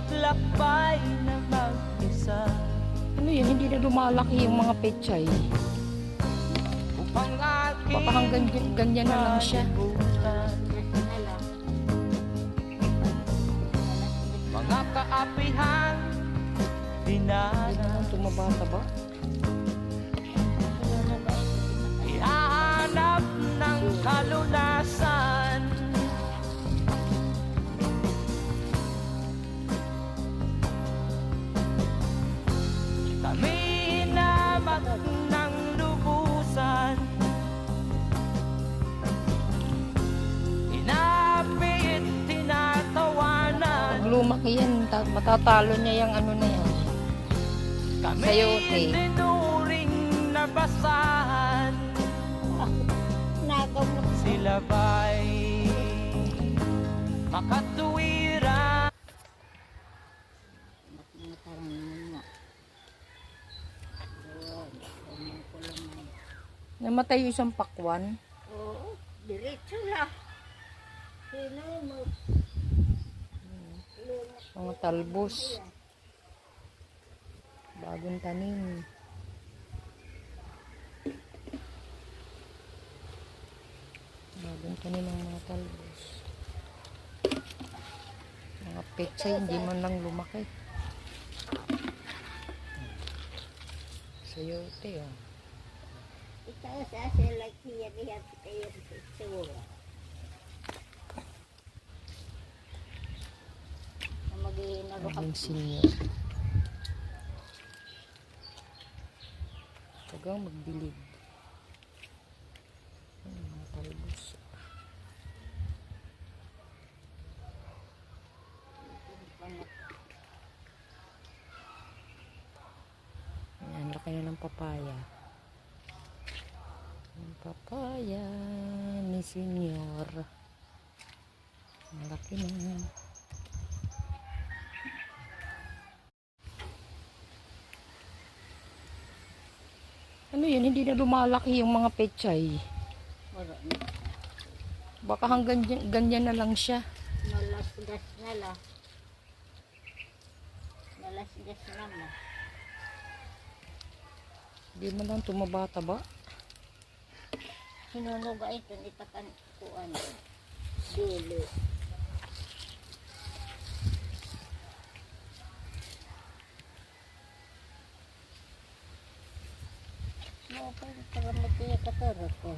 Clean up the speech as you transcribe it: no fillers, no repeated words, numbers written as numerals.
maglakbay na mag-isa. Ano yun, hindi na lumalaki yung mga pechay. Upang aking Baka hanggang ganyan na lang siya. kalimutan. Mga kaapihan, Hindi dinana. naman tumabata-ba. Ihahanap ng kalunasan. Kami hinamat ng lubusan. Inapit, tinatawanan. Pag lumaki yan, matatalo niya yung ano na yan. Kami Sayote. tinuring na basahan. Sila ba'y makatuwiran? Namatay yung isang pakwan. Oo, diretso lang. Sino mo? Mga talbos. Bagong tanim. Bagong tanim ng mga talbos. Mga pechay, hindi man lang lumaki. Sayote, oh. Ikaw sa sila kaya kayo siguro. Maging senior. Tagang magbilid. Mga talbos. Ayan, laki na ng papaya. Ang papaya ni senior. Malaki na. Ano yun, hindi na lumalaki yung mga pechay. Baka hanggang ganyan na lang siya. Malasgas na lang. Malasgas na mo. Hindi mo lang tumabata-ba. Sinunog ay ito, itakan kuan. Dili. Mo pa, tagamit niya katarap ko.